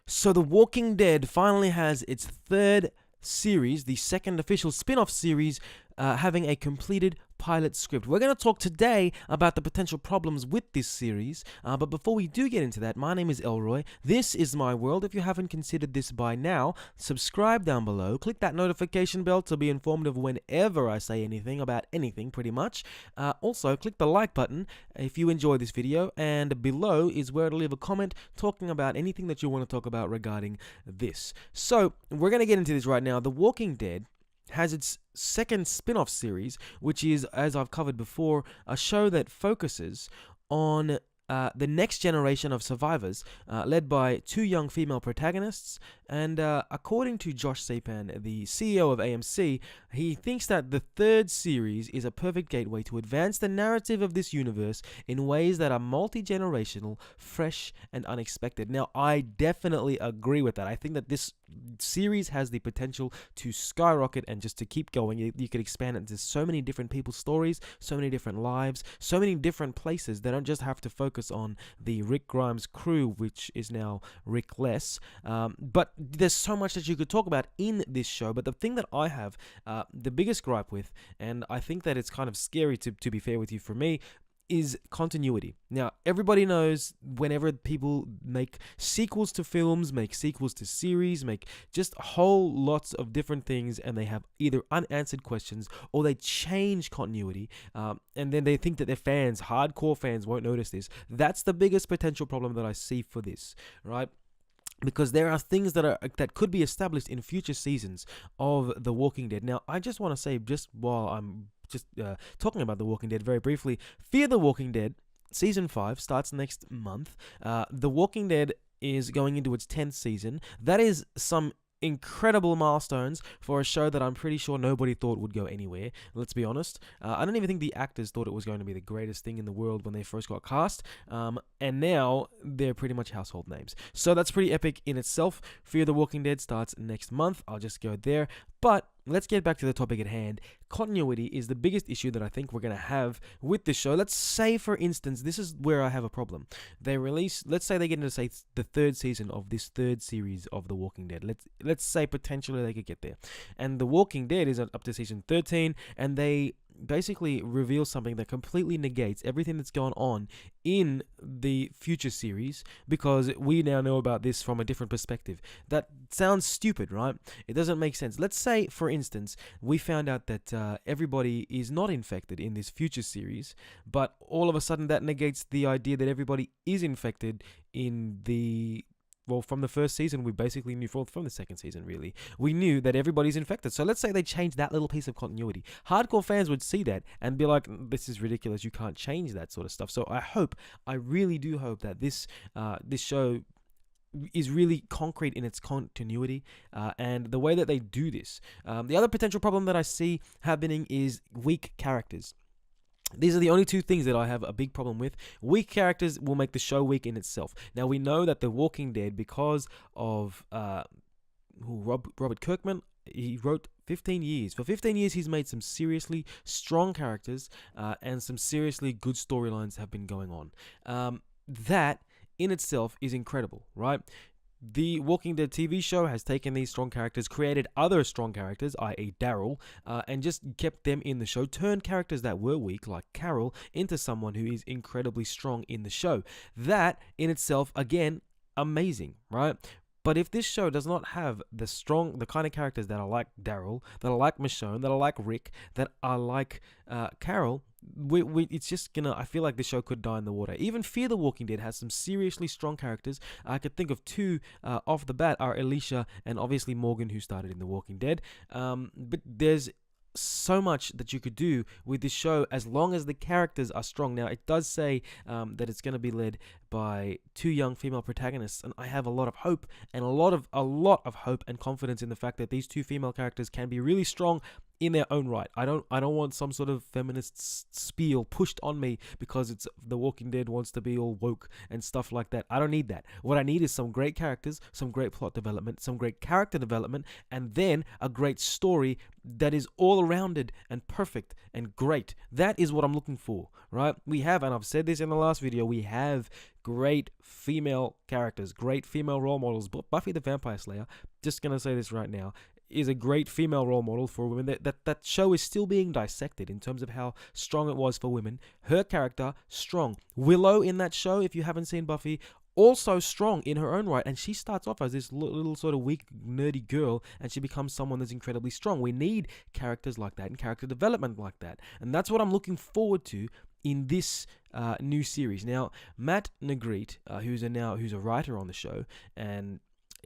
So The Walking Dead finally has its third series, the second official spin-off series, having a completed pilot script. We're going to talk today about the potential problems with this series, but before we do get into that, my name is Elroy. This is my world. If you haven't considered this by now, subscribe down below, click that notification bell to be informed of whenever I say anything about anything, pretty much. Also, click the like button if you enjoy this video, and below is where to leave a comment talking about anything that you want to talk about regarding this. So, we're going to get into this right now. The Walking Dead has its second spin-off series, which is, as I've covered before, a show that focuses on the next generation of survivors, led by two young female protagonists. And according to Josh Sapan, the CEO of AMC, he thinks that the third series is a perfect gateway to advance the narrative of this universe in ways that are multi-generational, fresh, and unexpected. Now, I definitely agree with that. I think that this series has the potential to skyrocket and just to keep going. You could expand it into so many different people's stories, so many different lives, so many different places. They don't just have to focus on the Rick Grimes crew, which is now Rick Less, but there's so much that you could talk about in this show. But the thing that I have the biggest gripe with, and I think that it's kind of scary to be fair with you, for me, is continuity. Now, everybody knows whenever people make sequels to films, make sequels to series, make just whole lots of different things, and they have either unanswered questions or they change continuity, and then they think that their fans, hardcore fans, won't notice this. That's the biggest potential problem that I see for this, right? Because there are things that could be established in future seasons of The Walking Dead. Now, I just want to say, just while I'm talking about The Walking Dead very briefly, Fear the Walking Dead Season 5 starts next month. The Walking Dead is going into its 10th season. That is some incredible milestones for a show that I'm pretty sure nobody thought would go anywhere. Let's be honest. I don't even think the actors thought it was going to be the greatest thing in the world when they first got cast, and now they're pretty much household names. So that's pretty epic in itself. Fear the Walking Dead starts next month. I'll just go there. But let's get back to the topic at hand. Continuity is the biggest issue that I think we're going to have with this show. Let's say, for instance, this is where I have a problem. They release, let's say they get into, say, the third season of this third series of The Walking Dead. Let's say potentially they could get there. And The Walking Dead is up to season 13, and they basically reveal something that completely negates everything that's gone on in the future series, because we now know about this from a different perspective. That sounds stupid, right? It doesn't make sense. Let's say, for instance, we found out that everybody is not infected in this future series, but all of a sudden that negates the idea that everybody is infected in the... Well, from the first season, we basically knew, from the second season, really, we knew that everybody's infected. So let's say they change that little piece of continuity. Hardcore fans would see that and be like, this is ridiculous. You can't change that sort of stuff. So I really do hope that this show is really concrete in its continuity, and the way that they do this. The other potential problem that I see happening is weak characters. These are the only two things that I have a big problem with. Weak characters will make the show weak in itself. Now, we know that The Walking Dead, because of Robert Kirkman, he wrote 15 years. For 15 years, he's made some seriously strong characters, and some seriously good storylines have been going on. That in itself is incredible, right? The Walking Dead TV show has taken these strong characters, created other strong characters, i.e. Daryl, and just kept them in the show, turned characters that were weak, like Carol, into someone who is incredibly strong in the show. That, in itself, again, amazing, right? But if this show does not have the kind of characters that are like Daryl, that are like Michonne, that are like Rick, that are like Carol, it's just gonna... I feel like the show could die in the water. Even Fear the Walking Dead has some seriously strong characters. I could think of two off the bat, are Alicia and obviously Morgan, who started in The Walking Dead. But there's so much that you could do with this show as long as the characters are strong. Now, it does say that it's going to be led by two young female protagonists, and I have a lot of hope and a lot of hope and confidence in the fact that these two female characters can be really strong in their own right. I don't want some sort of feminist spiel pushed on me because it's The Walking Dead wants to be all woke and stuff like that. I don't need that. What I need is some great characters, some great plot development, some great character development, and then a great story that is all rounded and perfect and great. That is what I'm looking for, right? We have, and I've said this in the last video, we have great female characters, great female role models. Buffy the Vampire Slayer, just gonna say this right now, is a great female role model for women. That show is still being dissected in terms of how strong it was for women. Her character, strong. Willow in that show, if you haven't seen Buffy, also strong in her own right, and she starts off as this little sort of weak, nerdy girl, and she becomes someone that's incredibly strong. We need characters like that and character development like that, and that's what I'm looking forward to in this new series. Now, Matt Negrete, who's a writer on the show, and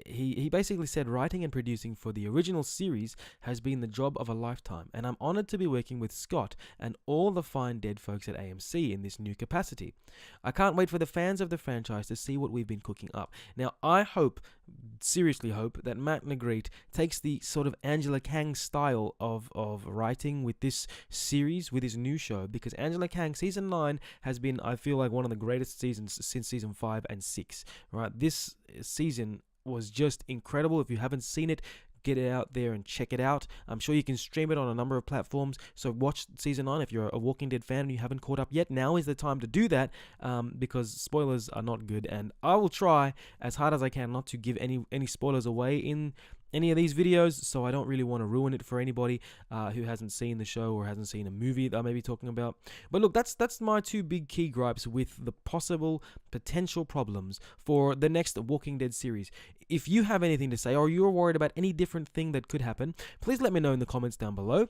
he basically said writing and producing for the original series has been the job of a lifetime, and I'm honored to be working with Scott and all the fine dead folks at AMC in this new capacity. I can't wait for the fans of the franchise to see what we've been cooking up. Now, I hope, seriously hope, that Matt Negrete takes the sort of Angela Kang style of writing with this series, with his new show, because Angela Kang season 9 has been, I feel like, one of the greatest seasons since season 5 and 6, right? This season was just incredible. If you haven't seen it, get it out there and check it out. I'm sure you can stream it on a number of platforms, so watch season 9 if you're a Walking Dead fan and you haven't caught up yet. Now is the time to do that, because spoilers are not good, and I will try as hard as I can not to give any spoilers away in any of these videos, so I don't really want to ruin it for anybody who hasn't seen the show or hasn't seen a movie that I may be talking about. But look, that's my two big key gripes with the possible potential problems for the next Walking Dead series. If you have anything to say, or you're worried about any different thing that could happen, please let me know in the comments down below.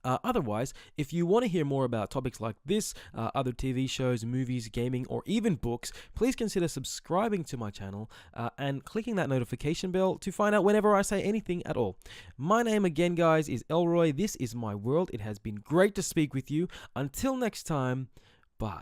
Otherwise, if you want to hear more about topics like this, other TV shows, movies, gaming, or even books, please consider subscribing to my channel and clicking that notification bell to find out whenever I say anything at all. My name again, guys, is Elroy. This is my world. It has been great to speak with you. Until next time, bye.